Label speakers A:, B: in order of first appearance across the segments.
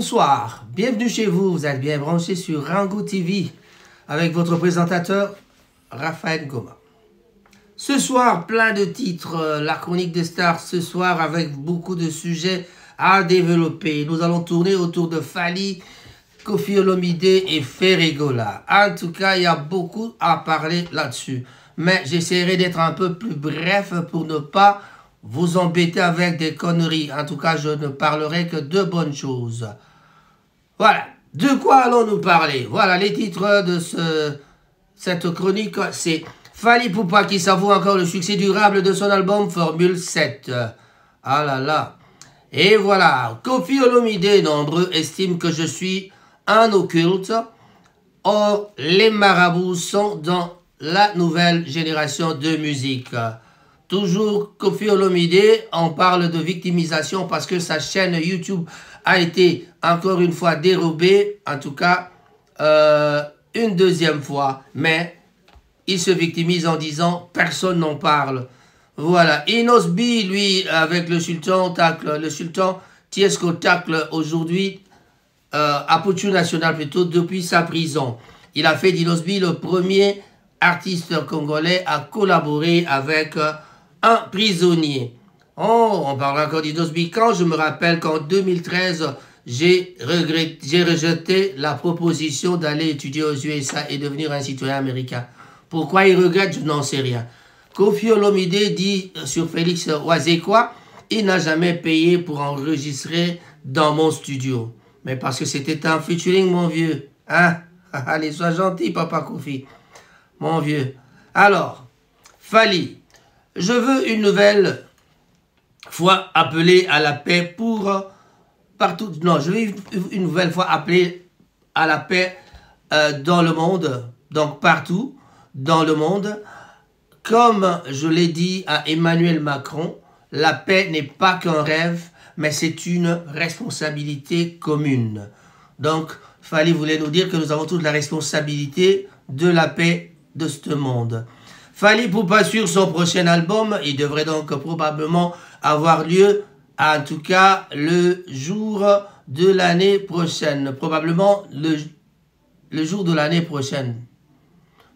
A: Bonsoir, bienvenue chez vous, vous êtes bien branchés sur Rango TV avec votre présentateur Raphaël Goma. Ce soir, plein de titres, la chronique des stars ce soir avec beaucoup de sujets à développer. Nous allons tourner autour de Fally, Koffi Olomide et Ferregola. En tout cas, il y a beaucoup à parler là-dessus. Mais j'essaierai d'être un peu plus bref pour ne pas vous embêter avec des conneries. En tout cas, je ne parlerai que de bonnes choses. Voilà. De quoi allons-nous parler? Voilà, les titres de cette chronique, c'est Fally Ipupa qui savoure encore le succès durable de son album Formule 7. Ah là là. Et voilà, Koffi Olomide, nombreux estiment que je suis un occulte. Or, les marabouts sont dans la nouvelle génération de musique. Toujours Koffi Olomide, on parle de victimisation parce que sa chaîne YouTube a été encore une fois dérobée, en tout cas une deuxième fois, mais il se victimise en disant personne n'en parle. Voilà, Inosbi, lui, avec le sultan Tiesko tacle aujourd'hui à Poutchou National plutôt depuis sa prison. Il a fait d'Inosbi le premier artiste congolais à collaborer avec un prisonnier. Oh, on parlera encore d'Inosbi. Quand je me rappelle qu'en 2013, j'ai rejeté la proposition d'aller étudier aux USA et devenir un citoyen américain. Pourquoi il regrette, je n'en sais rien. Koffi Olomide dit sur Félix Oazekwa, il n'a jamais payé pour enregistrer dans mon studio. Mais parce que c'était un featuring, mon vieux. Hein? Allez, sois gentil, papa Koffi. Mon vieux. Alors, Fally, je veux une nouvelle fois appeler à la paix pour partout. Non, je veux une nouvelle fois appeler à la paix dans le monde, donc partout dans le monde. Comme je l'ai dit à Emmanuel Macron, la paix n'est pas qu'un rêve, mais c'est une responsabilité commune. Donc, Fally voulait nous dire que nous avons toute la responsabilité de la paix de ce monde. Fally Ipupa sur son prochain album, il devrait donc probablement avoir lieu, en tout cas, le jour de l'année prochaine. Probablement le jour de l'année prochaine.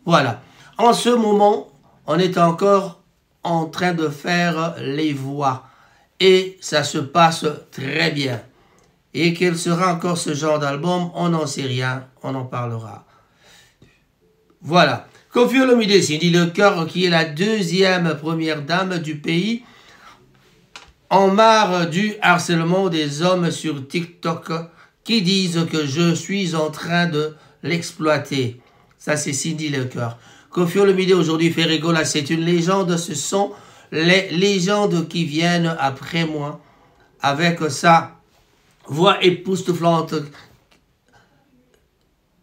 A: Voilà. En ce moment, on est encore en train de faire les voix. Et ça se passe très bien. Et quel sera encore ce genre d'album, on n'en sait rien, on en parlera. Voilà. Koffi Olomide, Cindy Lecœur, qui est la deuxième première dame du pays, en marre du harcèlement des hommes sur TikTok qui disent que je suis en train de l'exploiter. Ça, c'est Cindy Lecœur. Koffi Olomide, aujourd'hui, Ferregola, c'est une légende. Ce sont les légendes qui viennent après moi avec sa voix époustouflante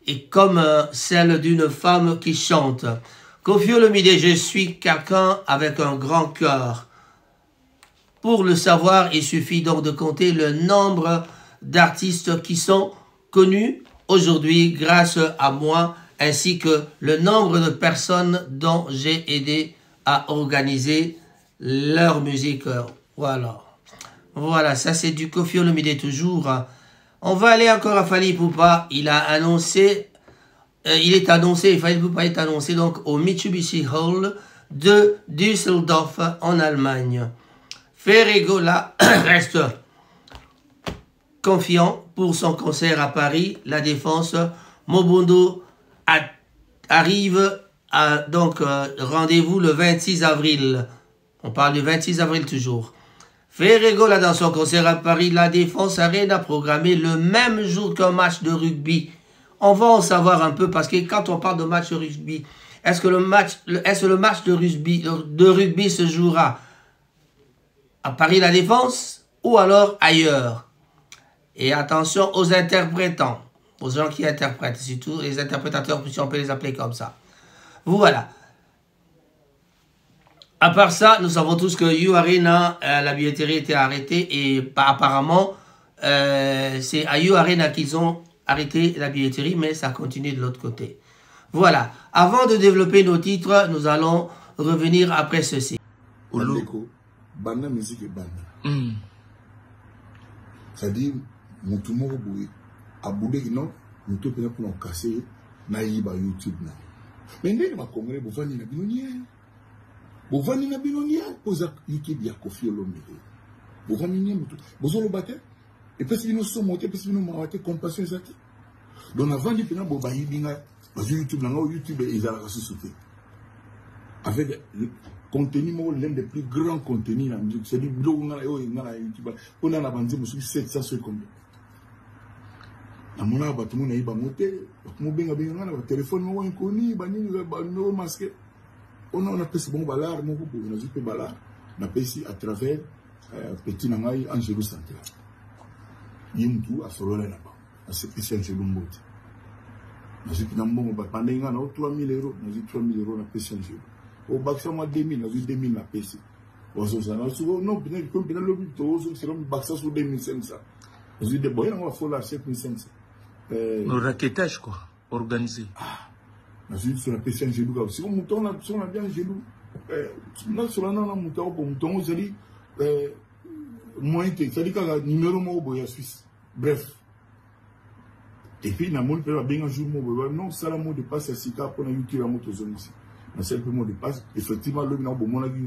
A: et comme celle d'une femme qui chante. Koffi Olomide, je suis quelqu'un avec un grand cœur. Pour le savoir, il suffit donc de compter le nombre d'artistes qui sont connus aujourd'hui grâce à moi, ainsi que le nombre de personnes dont j'ai aidé à organiser leur musique. Voilà. Voilà, ça c'est du Koffi Olomide toujours. On va aller encore à Fally Ipupa. Il a annoncé, Fally Ipupa est annoncé donc au Mitsubishi Hall de Düsseldorf en Allemagne. Ferregola reste confiant pour son concert à Paris. La Défense, Mobundo arrive à donc rendez-vous le 26 avril. On parle du 26 avril toujours. Ferregola dans son concert à Paris, La Défense Arena programmé le même jour qu'un match de rugby. On va en savoir un peu parce que quand on parle de match de rugby, est-ce que le match de rugby se jouera à Paris La Défense ou alors ailleurs? Et attention aux interprétants, aux gens qui interprètent, surtout les interprétateurs, si on peut les appeler comme ça. Voilà. À part ça, nous savons tous que U Arena, la billetterie était arrêtée et apparemment, c'est à U Arena qu'ils ont arrêté la billetterie, mais ça continue de l'autre côté. Voilà. Avant de développer nos titres, nous allons revenir après ceci.
B: Banda musique et banda. C'est-à-dire, Moutoumoro Boué, aboulé non moto pena pour casser na yiba YouTube na mais ndenge ma congolais bovani na binonia posa YouTube ya Koffi Olomide bovani ni moto bozolo bate et puis bino so monter puis bino mawate compassion ezati donc avant di pena boba yibinga bazo YouTube na YouTube ezala sous avec contenu l'un des plus grands contenus la musique c'est du blog na YouTube on a la bande musu 700 combien na mona ba tout monde na ba moté mo benga na ba téléphone mo inconnus ba nini ba no masque on a pesi bon balar mo ko na juste balar na pesi à travers petit na ngai Angelo Central yimtu a solo na ba a se pesi Angelo Mbote na juste na mbongo ba pandenga na 3000 euros na juste 3000 euros na pesi Angelo au baksa moi 2000 na juste 2000 na pesi ozo ça non bien comme bien le but ozo c'est comme baksa sur 2500 na juste de boy na faut la 7500
C: le raquettage quoi, organisé.
B: Ah, sur la PC Angelo, si on mouton là, on a bien Angelo. Là sur la non mouton pour mouton, vous allez moins que ça dit que numéro mo boya Suisse. Bref. Et puis na mon peut bien un jour mo non ça la mot de passe à Sika pour na YouTube la moto zone ici. Na seul mot de passe effectivement le na bon mon avis.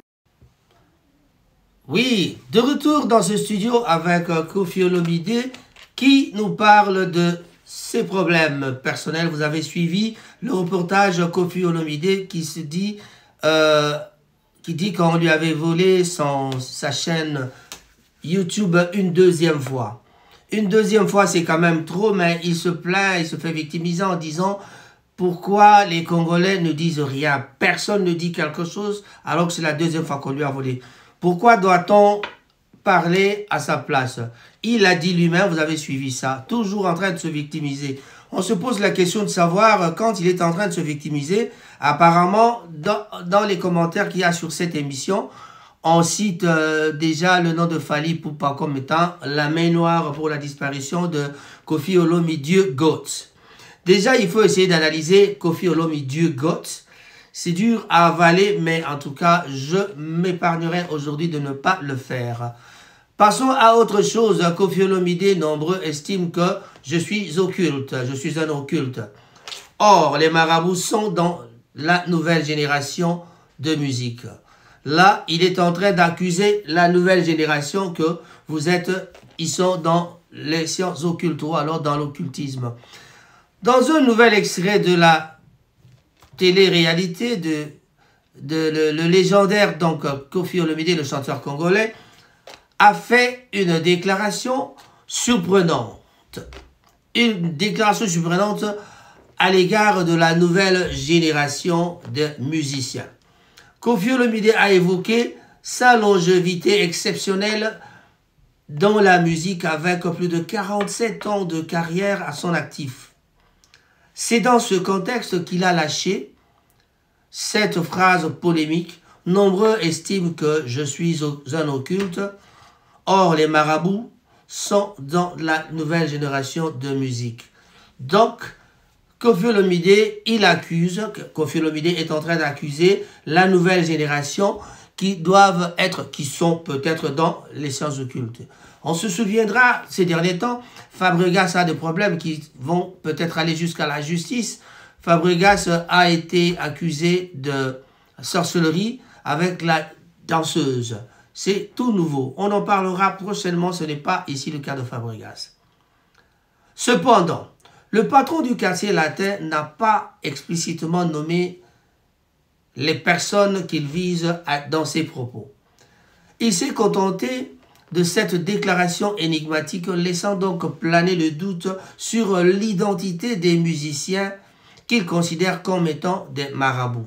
A: Oui, de retour dans ce studio avec Koffi Olomide qui nous parle de ses problèmes personnels. Vous avez suivi le reportage Koffi Olomide qui se dit, qu'on lui avait volé sa chaîne YouTube une deuxième fois. Une deuxième fois, c'est quand même trop, mais il se plaint, il se fait victimiser en disant pourquoi les Congolais ne disent rien. Personne ne dit quelque chose alors que c'est la deuxième fois qu'on lui a volé. Pourquoi doit-on parler à sa place? Il a dit lui-même, vous avez suivi ça, toujours en train de se victimiser. On se pose la question de savoir quand il est en train de se victimiser. Apparemment, dans les commentaires qu'il y a sur cette émission, on cite déjà le nom de Fally Ipupa comme étant la main noire pour la disparition de Koffi Olomide Goat. Déjà, il faut essayer d'analyser Koffi Olomide Goat. C'est dur à avaler, mais en tout cas, je m'épargnerai aujourd'hui de ne pas le faire. Passons à autre chose. Koffi Olomide, nombreux estiment que je suis occulte, je suis un occulte. Or, les marabouts sont dans la nouvelle génération de musique. Là, il est en train d'accuser la nouvelle génération que ils sont dans les sciences occultes ou alors dans l'occultisme. Dans un nouvel extrait de la télé-réalité le légendaire donc Koffi Olomide, le chanteur congolais, a fait une déclaration surprenante. Une déclaration surprenante à l'égard de la nouvelle génération de musiciens. Koffi Olomide a évoqué sa longévité exceptionnelle dans la musique avec plus de 47 ans de carrière à son actif. C'est dans ce contexte qu'il a lâché cette phrase polémique. Nombreux estiment que je suis un occulte. Or, les marabouts sont dans la nouvelle génération de musique. Donc, Koffi Olomide, Koffi Olomide est en train d'accuser la nouvelle génération qui sont peut-être dans les sciences occultes. On se souviendra, ces derniers temps, Fabregas a des problèmes qui vont peut-être aller jusqu'à la justice. Fabregas a été accusé de sorcellerie avec la danseuse. C'est tout nouveau. On en parlera prochainement, ce n'est pas ici le cas de Fabregas. Cependant, le patron du quartier latin n'a pas explicitement nommé les personnes qu'il vise dans ses propos. Il s'est contenté de cette déclaration énigmatique, laissant donc planer le doute sur l'identité des musiciens qu'il considère comme étant des marabouts.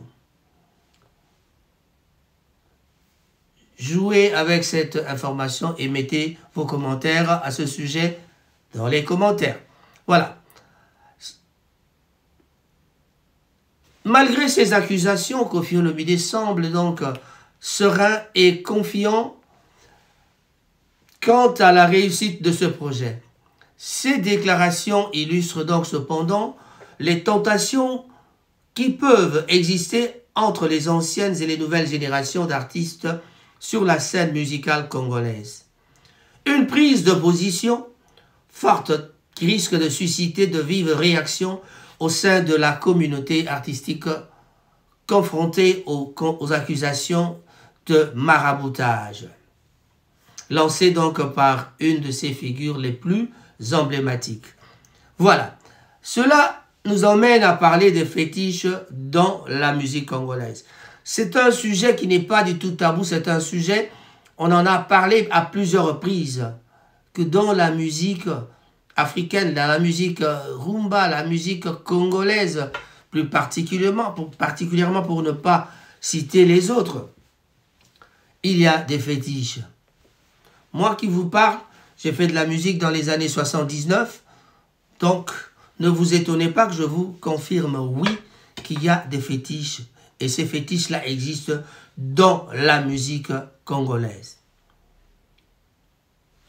A: Jouez avec cette information et mettez vos commentaires à ce sujet dans les commentaires. Voilà. Malgré ces accusations, Koffi Olomide semble donc serein et confiant quant à la réussite de ce projet. Ces déclarations illustrent donc cependant les tentations qui peuvent exister entre les anciennes et les nouvelles générations d'artistes sur la scène musicale congolaise. Une prise de position forte qui risque de susciter de vives réactions au sein de la communauté artistique confrontée aux accusations de maraboutage, lancées donc par une de ses figures les plus emblématiques. Voilà, cela nous emmène à parler des fétiches dans la musique congolaise. C'est un sujet qui n'est pas du tout tabou, c'est un sujet, on en a parlé à plusieurs reprises, que dans la musique africaine, dans la musique rumba, la musique congolaise, plus particulièrement pour ne pas citer les autres, il y a des fétiches. Moi qui vous parle, j'ai fait de la musique dans les années 79, donc ne vous étonnez pas que je vous confirme, oui, qu'il y a des fétiches. Et ces fétiches-là existent dans la musique congolaise.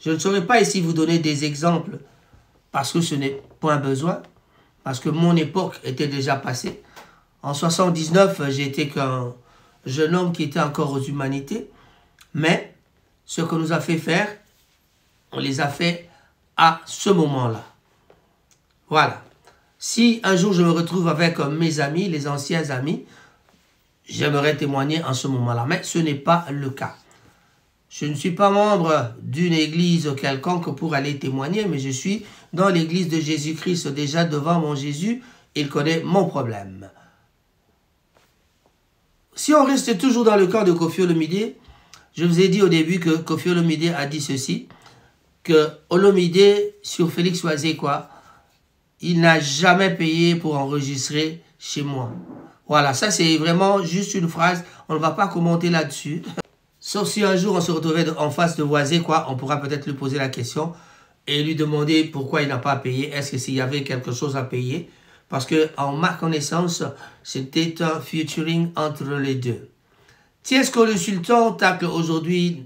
A: Je ne saurais pas ici vous donner des exemples, parce que ce n'est point besoin, parce que mon époque était déjà passée. En 79, j'étais qu'un jeune homme qui était encore aux humanités, mais ce que nous a fait faire, on les a fait à ce moment-là. Voilà. Si un jour je me retrouve avec mes amis, les anciens amis, j'aimerais témoigner en ce moment-là, mais ce n'est pas le cas. Je ne suis pas membre d'une église quelconque pour aller témoigner, mais je suis dans l'église de Jésus-Christ, déjà devant mon Jésus, il connaît mon problème. Si on reste toujours dans le camp de Koffi Olomide, je vous ai dit au début que Koffi Olomide a dit ceci, que Olomide sur Félix Ouazekwa, il n'a jamais payé pour enregistrer chez moi. Voilà, ça c'est vraiment juste une phrase, on ne va pas commenter là-dessus. Sauf si un jour on se retrouvait en face de Ouazekwa, on pourra peut-être lui poser la question et lui demander pourquoi il n'a pas payé, est-ce que s'il y avait quelque chose à payer. Parce que en ma connaissance, c'était un featuring entre les deux. Tiesco le Sultan tacle aujourd'hui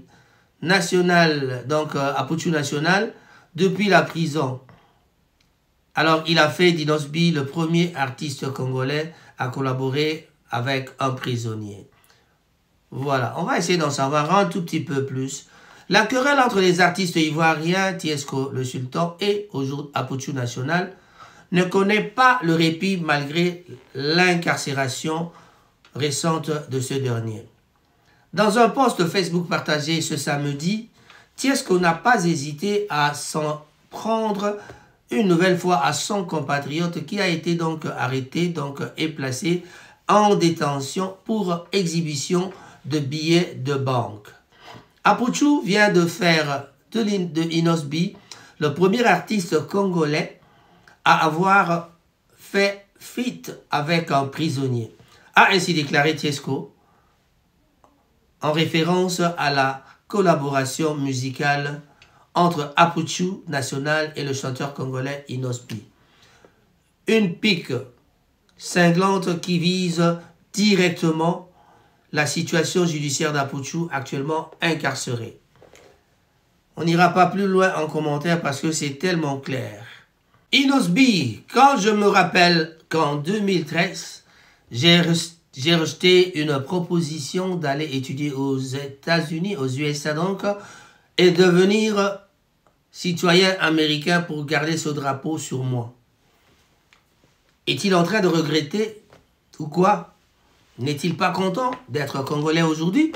A: national, donc Apouchou National, depuis la prison. Alors, il a fait d'Inosbi le premier artiste congolais à collaborer avec un prisonnier. Voilà, on va essayer d'en savoir un tout petit peu plus. La querelle entre les artistes ivoiriens, Tiesco le Sultan et aujourd'hui Apouchou National, ne connaît pas le répit malgré l'incarcération récente de ce dernier. Dans un post Facebook partagé ce samedi, Tiesco n'a pas hésité à s'en prendre une nouvelle fois à son compatriote qui a été donc arrêté et placé en détention pour exhibition de billets de banque. Apouchou vient de faire de Inosbi le premier artiste congolais à avoir fait feat avec un prisonnier, a ainsi déclaré Tiesco, en référence à la collaboration musicale entre Apouchou National et le chanteur congolais Inosbi. Une pique cinglante qui vise directement la situation judiciaire d'Apouchou actuellement incarcéré. On n'ira pas plus loin en commentaire parce que c'est tellement clair. Inosbi, quand je me rappelle qu'en 2013, j'ai rejeté une proposition d'aller étudier aux États-Unis, aux USA donc, et devenir citoyen américain pour garder ce drapeau sur moi. Est-il en train de regretter ou quoi? N'est-il pas content d'être congolais aujourd'hui?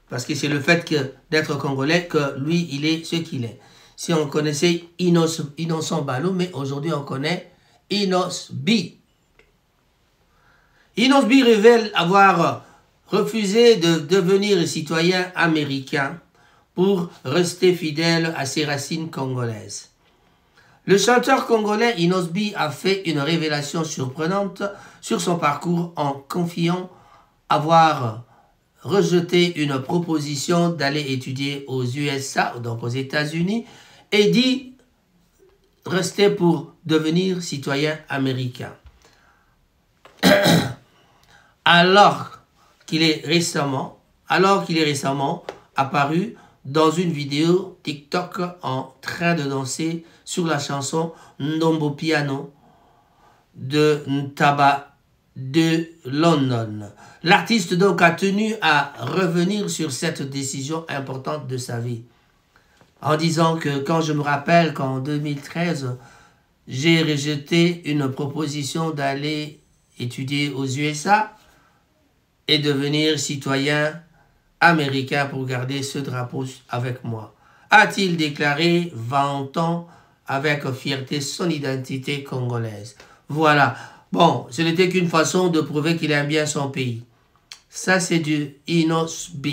A: Parce que c'est le fait d'être congolais que lui, il est ce qu'il est. Si on connaissait Innocent Balou, mais aujourd'hui on connaît Inosbi. Inosbi révèle avoir refusé de devenir citoyen américain pour rester fidèle à ses racines congolaises. Le chanteur congolais Inosbi a fait une révélation surprenante sur son parcours en confiant avoir rejeté une proposition d'aller étudier aux USA, donc aux États-Unis, et dit rester pour devenir citoyen américain. Alors qu'il est récemment apparu dans une vidéo TikTok en train de danser sur la chanson Ndombo Piano de Ntaba de London. L'artiste donc a tenu à revenir sur cette décision importante de sa vie, en disant que quand je me rappelle qu'en 2013, j'ai rejeté une proposition d'aller étudier aux USA et devenir citoyen américain pour garder ce drapeau avec moi, a-t-il déclaré, vantant avec fierté son identité congolaise. Voilà. Bon, ce n'était qu'une façon de prouver qu'il aime bien son pays. Ça, c'est du Inos B.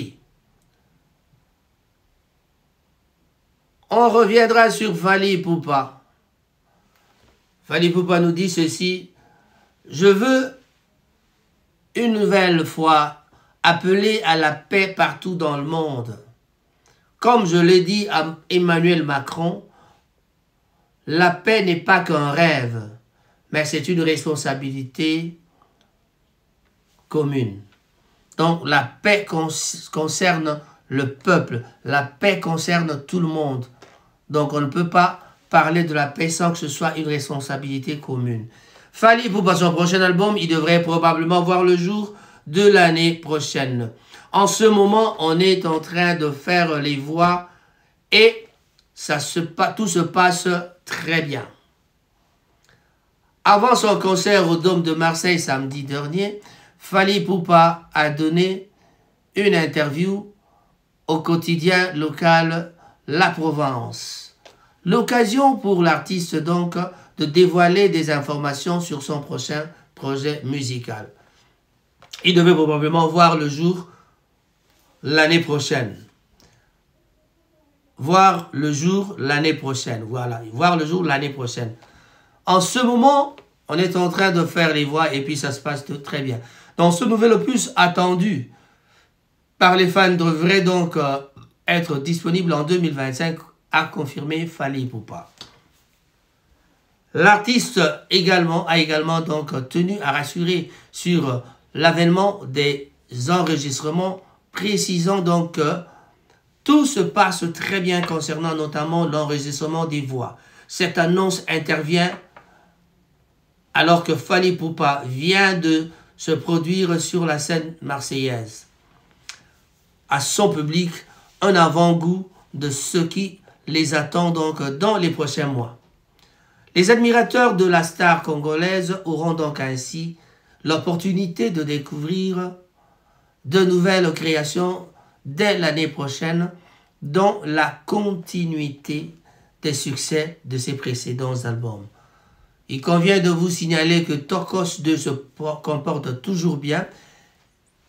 A: On reviendra sur Fally Ipupa. Fally Ipupa nous dit ceci. Je veux une nouvelle fois appeler à la paix partout dans le monde. Comme je l'ai dit à Emmanuel Macron, la paix n'est pas qu'un rêve, mais c'est une responsabilité commune. Donc la paix concerne le peuple, la paix concerne tout le monde. Donc on ne peut pas parler de la paix sans que ce soit une responsabilité commune. Fally Ipupa, son prochain album, il devrait probablement voir le jour de l'année prochaine. En ce moment, on est en train de faire les voix et tout se passe très bien. Avant son concert au Dôme de Marseille samedi dernier, Fally Ipupa a donné une interview au quotidien local La Provence. L'occasion pour l'artiste donc de dévoiler des informations sur son prochain projet musical. Il devait probablement voir le jour l'année prochaine. Voir le jour l'année prochaine. Voilà, voir le jour l'année prochaine. En ce moment, on est en train de faire les voix et puis ça se passe très bien. Dans ce nouvel opus attendu par les fans devrait donc être disponible en 2025, a confirmé Fally Ipupa. L'artiste a également donc tenu à rassurer sur l'avènement des enregistrements, précisant donc que tout se passe très bien concernant notamment l'enregistrement des voix. Cette annonce intervient alors que Fally Ipupa vient de se produire sur la scène marseillaise. À son public, un avant-goût de ce qui les attend donc dans les prochains mois. Les admirateurs de la star congolaise auront donc ainsi l'opportunité de découvrir de nouvelles créations dès l'année prochaine, dans la continuité des succès de ses précédents albums. Il convient de vous signaler que Torkos 2 se comporte toujours bien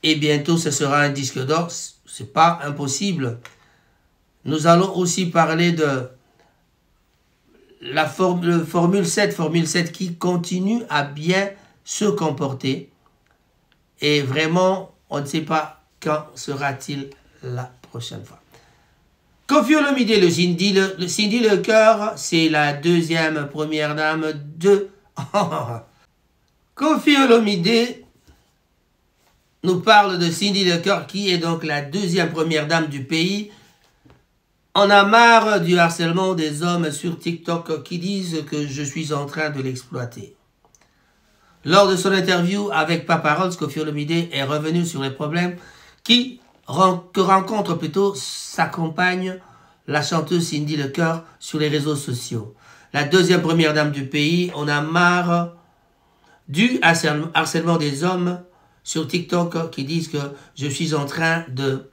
A: et bientôt ce sera un disque d'or, c'est pas impossible. Nous allons aussi parler de la Formule 7 qui continue à bien se comporter et vraiment on ne sait pas quand sera-t-il la prochaine fois. Koffi Olomide, le Cindy Lecœur, c'est la deuxième première dame de... Koffi Olomide nous parle de Cindy Lecœur qui est donc la deuxième première dame du pays. On a marre du harcèlement des hommes sur TikTok qui disent que je suis en train de l'exploiter. Lors de son interview avec Paparazzi, Koffi Olomide est revenu sur les problèmes que rencontre plutôt sa compagne, la chanteuse Cindy Lecœur, sur les réseaux sociaux. La deuxième première dame du pays, on a marre du harcèlement des hommes sur TikTok qui disent que je suis en train de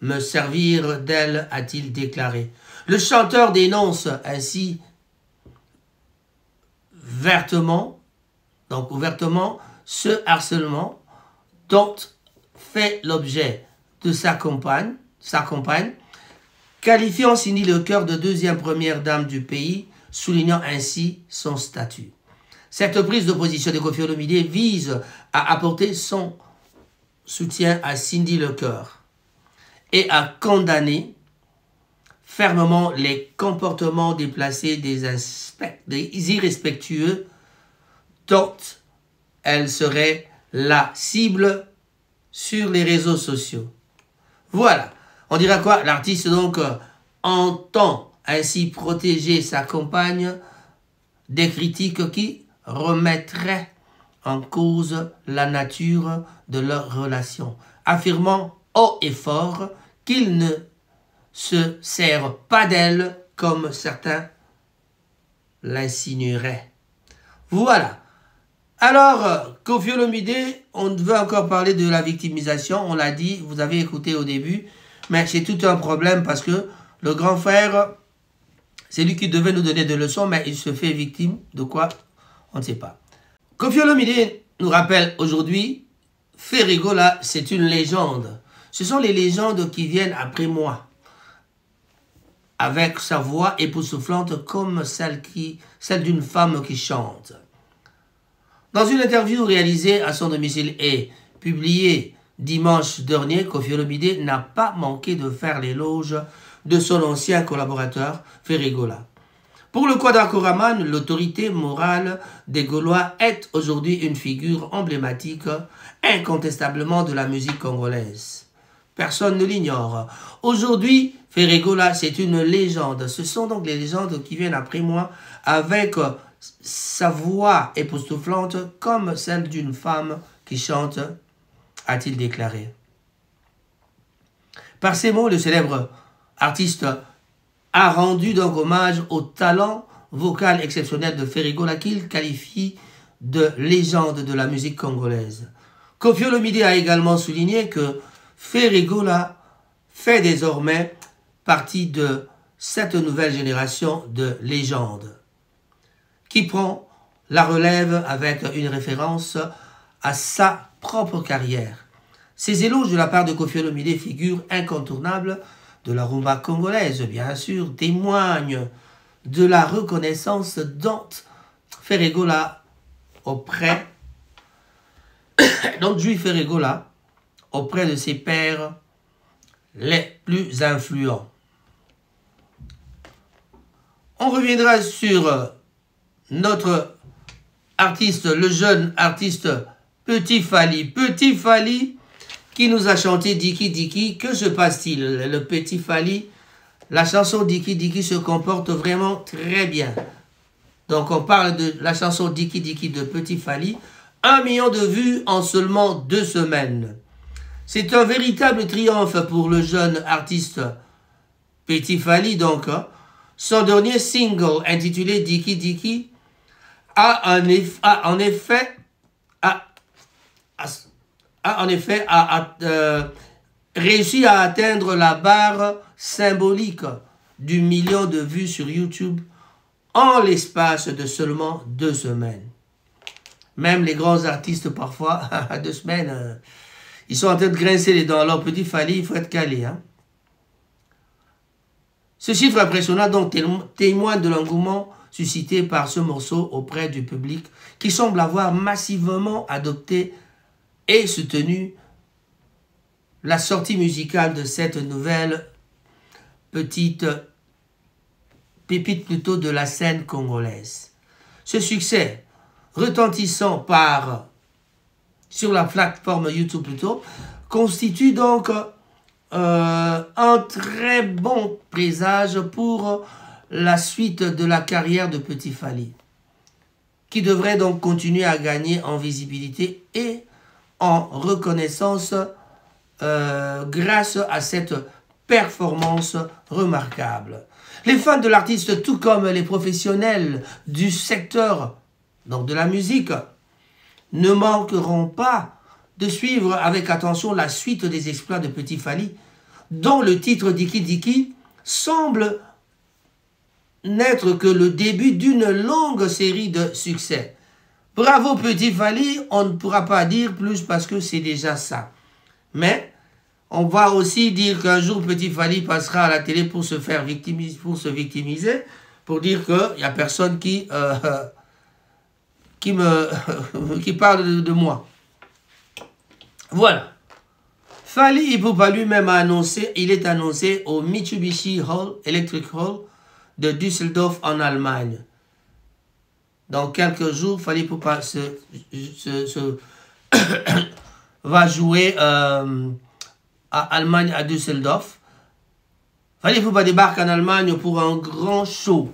A: me servir d'elle, a-t-il déclaré. Le chanteur dénonce ainsi ouvertement ce harcèlement dont fait l'objet de sa compagne, qualifiant Cindy Lecœur de deuxième première dame du pays, soulignant ainsi son statut. Cette prise de position de Koffi Olomide vise à apporter son soutien à Cindy Lecœur et à condamner fermement les comportements déplacés des irrespectueux dont elle serait la cible sur les réseaux sociaux. Voilà. On dira quoi? L'artiste donc entend ainsi protéger sa compagne des critiques qui remettraient en cause la nature de leur relation, affirmant haut et fort qu'il ne se sert pas d'elle comme certains l'insinueraient. Voilà. Alors, Koffi Olomide, on veut encore parler de la victimisation. On l'a dit, vous avez écouté au début. Mais c'est tout un problème parce que le grand frère, c'est lui qui devait nous donner des leçons, mais il se fait victime de quoi? On ne sait pas. Koffi Olomide nous rappelle aujourd'hui, Ferregola, c'est une légende. Ce sont les légendes qui viennent après moi, avec sa voix époustouflante comme celle d'une femme qui chante. Dans une interview réalisée à son domicile et publiée dimanche dernier, Koffi Olomide n'a pas manqué de faire l'éloge de son ancien collaborateur, Ferregola. Pour le Kwada Koraman, l'autorité morale des Gaulois est aujourd'hui une figure emblématique, incontestablement de la musique congolaise. Personne ne l'ignore. Aujourd'hui, Ferregola, c'est une légende. Ce sont donc les légendes qui viennent après moi avec sa voix époustouflante comme celle d'une femme qui chante, a-t-il déclaré. Par ces mots, le célèbre artiste a rendu donc hommage au talent vocal exceptionnel de Ferregola qu'il qualifie de légende de la musique congolaise. Koffi Olomide a également souligné que Ferregola fait désormais partie de cette nouvelle génération de légendes qui prend la relève avec une référence à sa propre carrière. Ces éloges de la part de Koffi Olomide, figure incontournable de la rumba congolaise, bien sûr, témoignent de la reconnaissance dont Ferregola auprès de ses pairs les plus influents. On reviendra sur notre artiste, le jeune artiste Petit Fally. Petit Fally qui nous a chanté Diki Diki. Que se passe-t-il? Le Petit Fally, la chanson Diki Diki se comporte vraiment très bien. Donc on parle de la chanson Diki Diki de Petit Fally. 1 million de vues en seulement 2 semaines. C'est un véritable triomphe pour le jeune artiste Petit Fally. Donc, son dernier single intitulé Diki Diki a en effet réussi à atteindre la barre symbolique du 1 million de vues sur YouTube en l'espace de seulement 2 semaines. Même les grands artistes, parfois, à 2 semaines, ils sont en train de grincer les dents. Alors, Petit Fally, il faut être calé. Hein? Ce chiffre impressionnant donc témoigne de l'engouement suscité par ce morceau auprès du public qui semble avoir massivement adopté et soutenu la sortie musicale de cette nouvelle petite pépite plutôt de la scène congolaise. Ce succès retentissant sur la plateforme YouTube plutôt, constitue donc un très bon présage pour la suite de la carrière de Petit Fally, qui devrait donc continuer à gagner en visibilité et en reconnaissance grâce à cette performance remarquable. Les fans de l'artiste, tout comme les professionnels du secteur donc de la musique, ne manqueront pas de suivre avec attention la suite des exploits de Petit Fally, dont le titre Diki Diki semble n'être que le début d'une longue série de succès. Bravo Petit Fally, on ne pourra pas dire plus parce que c'est déjà ça. Mais on va aussi dire qu'un jour Petit Fally passera à la télé pour se faire victimiser, pour dire qu'il n'y a personne qui parle de moi. Voilà. Fally Ipupa lui-même a annoncé, il est annoncé au Mitsubishi Hall, Electric Hall de Düsseldorf en Allemagne. Dans quelques jours, Fally Ipupa va jouer à Allemagne, à Düsseldorf. Fally Ipupa débarque en Allemagne pour un grand show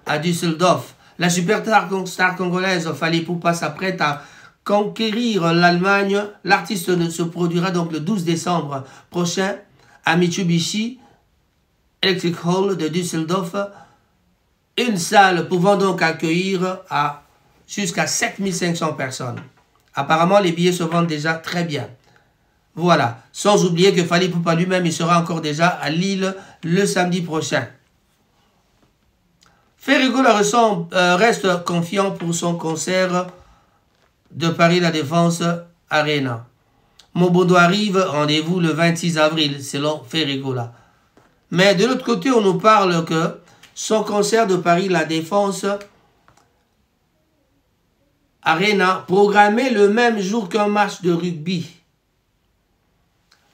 A: à Düsseldorf. La superstar congolaise Fally Ipupa s'apprête à conquérir l'Allemagne. L'artiste se produira donc le 12 décembre prochain à Mitsubishi Electric Hall de Düsseldorf, une salle pouvant donc accueillir à jusqu'à 7500 personnes. Apparemment, les billets se vendent déjà très bien. Voilà. Sans oublier que Fally Ipupa lui-même, il sera encore déjà à Lille le samedi prochain. Ferregola reste confiant pour son concert de Paris La Défense Arena. Mobondo arrive, rendez-vous le 26 avril, selon Ferregola. Mais de l'autre côté, on nous parle que son concert de Paris La Défense Arena, programmé le même jour qu'un match de rugby.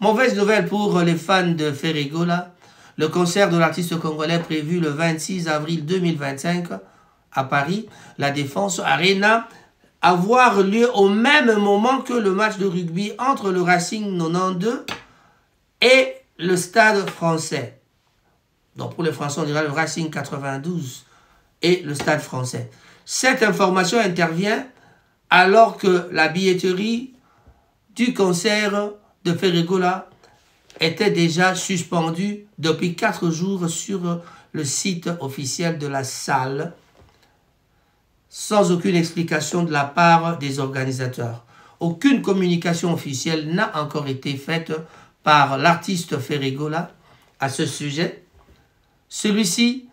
A: Mauvaise nouvelle pour les fans de Ferregola. Le concert de l'artiste congolais prévu le 26 avril 2025 à Paris, La Défense Arena, avoir lieu au même moment que le match de rugby entre le Racing 92 et le Stade Français. Donc pour les Français, on dirait le Racing 92 et le Stade Français. Cette information intervient alors que la billetterie du concert de Ferregola était déjà suspendue depuis 4 jours sur le site officiel de la salle, sans aucune explication de la part des organisateurs. Aucune communication officielle n'a encore été faite par l'artiste Ferregola à ce sujet. Celui-ci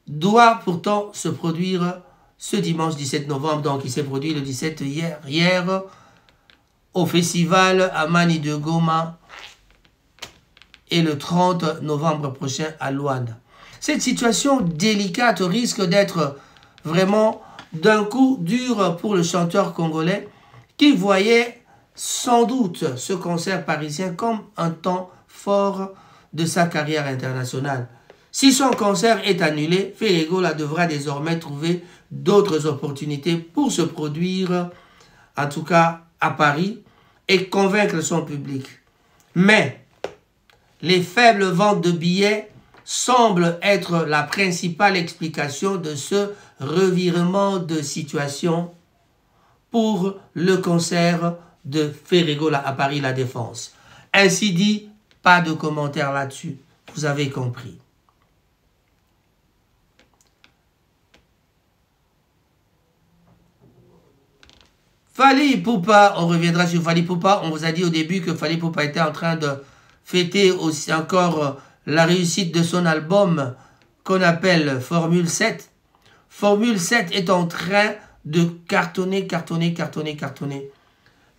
A: doit pourtant se produire ce dimanche 17 novembre, donc il s'est produit le 17 hier au festival Amani de Goma et le 30 novembre prochain à Luanda. Cette situation délicate risque d'être vraiment d'un coup dur pour le chanteur congolais qui voyait sans doute ce concert parisien comme un temps fort de sa carrière internationale. Si son concert est annulé, Ferregola devra désormais trouver d'autres opportunités pour se produire, en tout cas à Paris, et convaincre son public. Mais les faibles ventes de billets semblent être la principale explication de ce revirement de situation pour le concert de Ferregola à Paris La Défense. Ainsi dit, pas de commentaires là-dessus, vous avez compris. Fally Ipupa, on reviendra sur Fally Ipupa. On vous a dit au début que Fally Ipupa était en train de fêter aussi encore la réussite de son album qu'on appelle Formule 7. Formule 7 est en train de cartonner.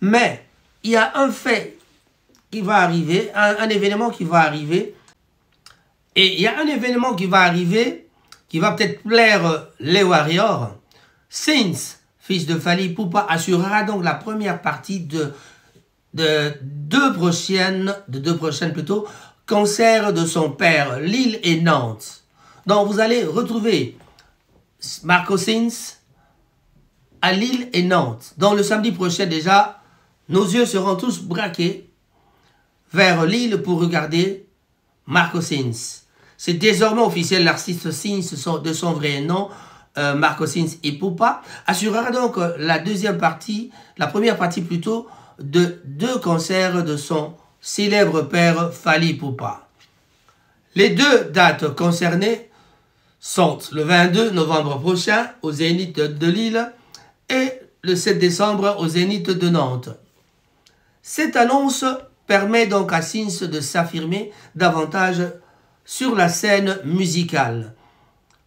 A: Mais il y a un fait qui va arriver, un événement qui va arriver. Et il y a un événement qui va arriver qui va peut-être plaire les Warriors. Sins, fils de Fally Ipupa, assurera donc la première partie de deux prochaines concerts de son père, Lille et Nantes. Donc vous allez retrouver Marco Sins à Lille et Nantes. Donc le samedi prochain déjà, nos yeux seront tous braqués vers Lille pour regarder Marco Sins. C'est désormais officiel, l'artiste Sins de son vrai nom, Marco Sins Ipupa, assurera donc la première partie plutôt, de 2 concerts de son célèbre père Fally Ipupa. Les 2 dates concernées sont le 22 novembre prochain au Zénith de Lille et le 7 décembre au Zénith de Nantes. Cette annonce permet donc à Sins de s'affirmer davantage sur la scène musicale,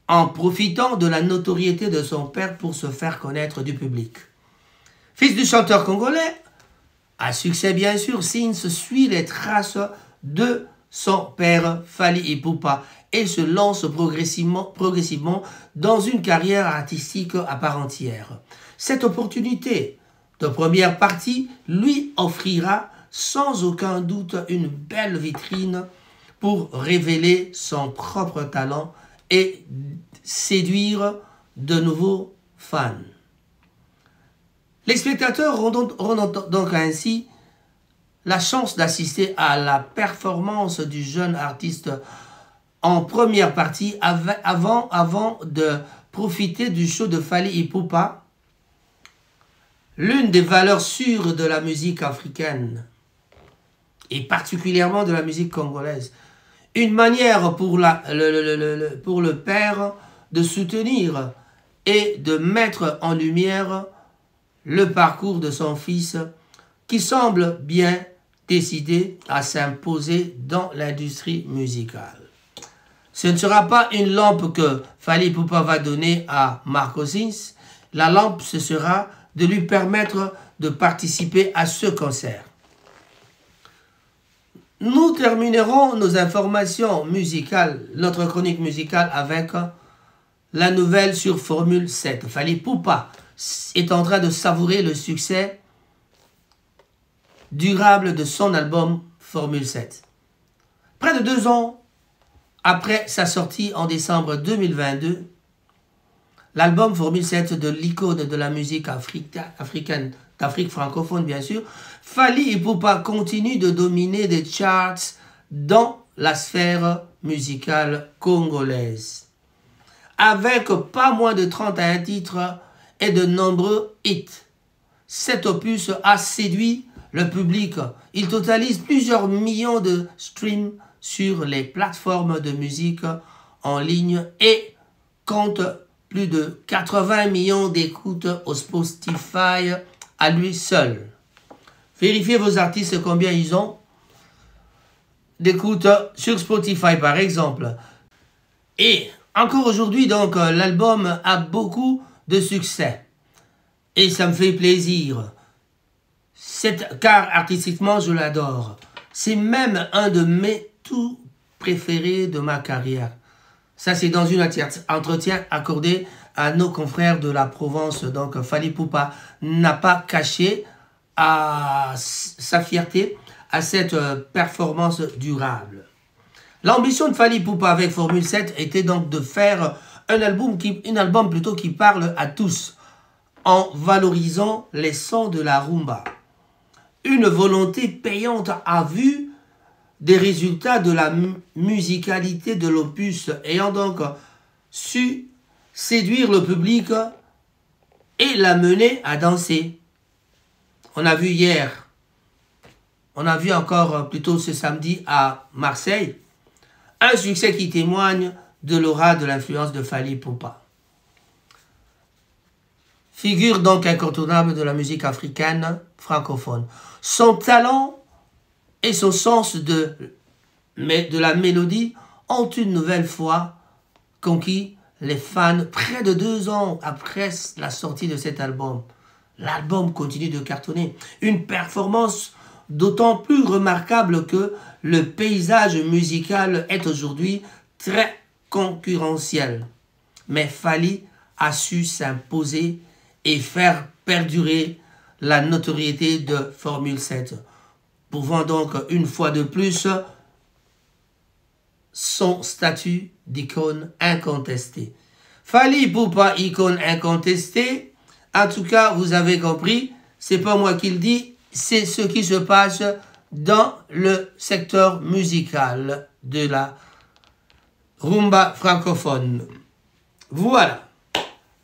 A: en profitant de la notoriété de son père pour se faire connaître du public. Fils du chanteur congolais, à succès bien sûr, Sins suit les traces de son père Fally Ipupa et se lance progressivement dans une carrière artistique à part entière. Cette opportunité de première partie lui offrira sans aucun doute une belle vitrine pour révéler son propre talent et séduire de nouveaux fans. Les spectateurs auront donc ainsi la chance d'assister à la performance du jeune artiste en première partie avant de profiter du show de Fally Ipupa, l'une des valeurs sûres de la musique africaine et particulièrement de la musique congolaise. Une manière pour le père de soutenir et de mettre en lumière le parcours de son fils qui semble bien décidé à s'imposer dans l'industrie musicale. Ce ne sera pas une lampe que Fally Ipupa va donner à Marco Sins. La lampe, ce sera de lui permettre de participer à ce concert. Nous terminerons nos informations musicales, notre chronique musicale avec la nouvelle sur Formule 7. Fally Ipupa est en train de savourer le succès durable de son album Formule 7. Près de 2 ans après sa sortie en décembre 2022, l'album Formule 7 de l'icône de la musique africaine, d'Afrique francophone bien sûr, Fally Ipupa continue de dominer des charts dans la sphère musicale congolaise. Avec pas moins de 31 titres et de nombreux hits, cet opus a séduit le public. Il totalise plusieurs millions de streams sur les plateformes de musique en ligne et compte plus de 80 millions d'écoutes au Spotify à lui seul. Vérifiez vos artistes combien ils ont d'écoutes sur Spotify par exemple. Et encore aujourd'hui, donc, l'album a beaucoup de succès. Et ça me fait plaisir. Car artistiquement, je l'adore. C'est même un de mes tout préférés de ma carrière. Ça, c'est dans un entretien accordé à nos confrères de la Provence. Donc, Fally Ipupa n'a pas caché sa fierté à cette performance durable. L'ambition de Fally Ipupa avec Formule 7 était donc de faire un album qui parle à tous, en valorisant les sons de la rumba. Une volonté payante à vue des résultats de la musicalité de l'opus, ayant donc su séduire le public et l'amener à danser. On a vu hier, on a vu encore plutôt ce samedi à Marseille, un succès qui témoigne de l'aura de l'influence de Fally Ipupa. Figure donc incontournable de la musique africaine francophone. Son talent et son sens de la mélodie ont une nouvelle fois conquis les fans près de 2 ans après la sortie de cet album. L'album continue de cartonner. Une performance d'autant plus remarquable que le paysage musical est aujourd'hui très concurrentiel. Mais Fally a su s'imposer et faire perdurer la notoriété de Formule 7, pouvant donc une fois de plus son statut d'icône incontestée. Fally Ipupa, icône incontestée, en tout cas, vous avez compris, c'est pas moi qui le dis, c'est ce qui se passe dans le secteur musical de la rumba francophone. Voilà.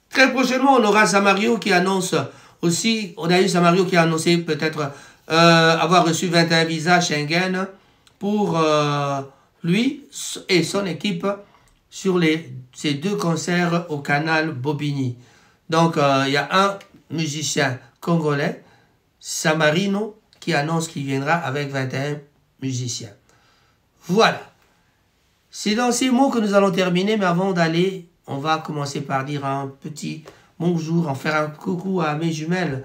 A: Très prochainement, on aura Samario qui annonce aussi, on a eu Samario qui a annoncé peut-être avoir reçu 21 visas Schengen pour lui et son équipe sur ces 2 concerts au canal Bobigny. Donc, il y a un musicien congolais, Samarino, qui annonce qu'il viendra avec 21 musiciens. Voilà. C'est dans ces mots que nous allons terminer, mais avant d'aller, on va commencer par dire un petit bonjour, en faire un coucou à mes jumelles.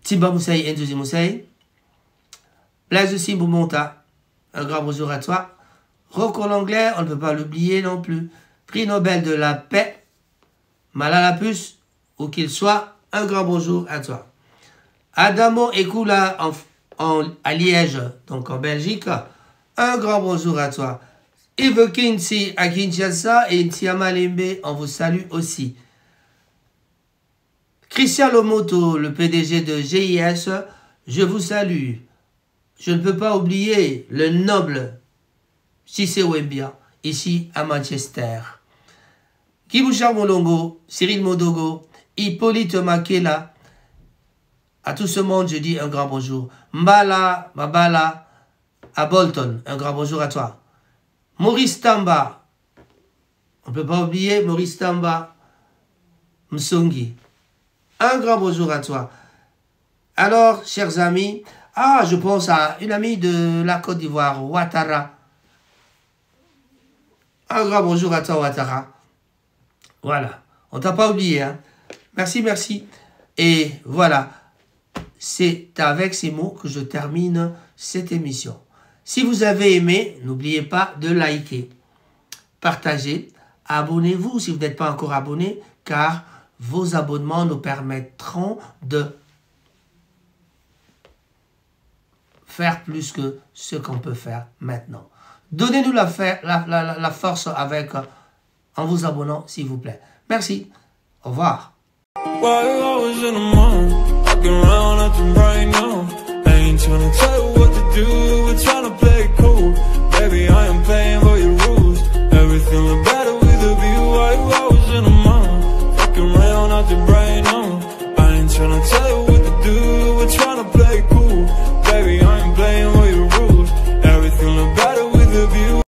A: Timba Moussaï et Ndozi Moussaï. Blaise Simbo Monta, un grand bonjour à toi. Rocco l'anglais, on ne peut pas l'oublier non plus. Prix Nobel de la paix, Malala Puce, où qu'il soit, un grand bonjour à toi. Adamo Ekoula à Liège, donc en Belgique, un grand bonjour à toi. Yves Kinsi à Kinshasa et Ntiama Lembe, on vous salue aussi. Christian Lomoto, le PDG de GIS, je vous salue. Je ne peux pas oublier le noble Cissé Wembia, ici à Manchester. Kibouchar Molongo, Cyril Modogo, Hippolyte Makela, à tout ce monde, je dis un grand bonjour. Mbala, Mabala, à Bolton, un grand bonjour à toi. Maurice Tamba, on ne peut pas oublier Maurice Tamba, Msongi. Un grand bonjour à toi. Alors, chers amis, je pense à une amie de la Côte d'Ivoire, Ouattara. Un grand bonjour à toi, Ouattara. Voilà, on t'a pas oublié. Hein? Merci, merci. Et voilà, c'est avec ces mots que je termine cette émission. Si vous avez aimé, n'oubliez pas de liker, partager, abonnez-vous si vous n'êtes pas encore abonné, car vos abonnements nous permettront de faire plus que ce qu'on peut faire maintenant. Donnez-nous la force en vous abonnant, s'il vous plaît. Merci. Au revoir.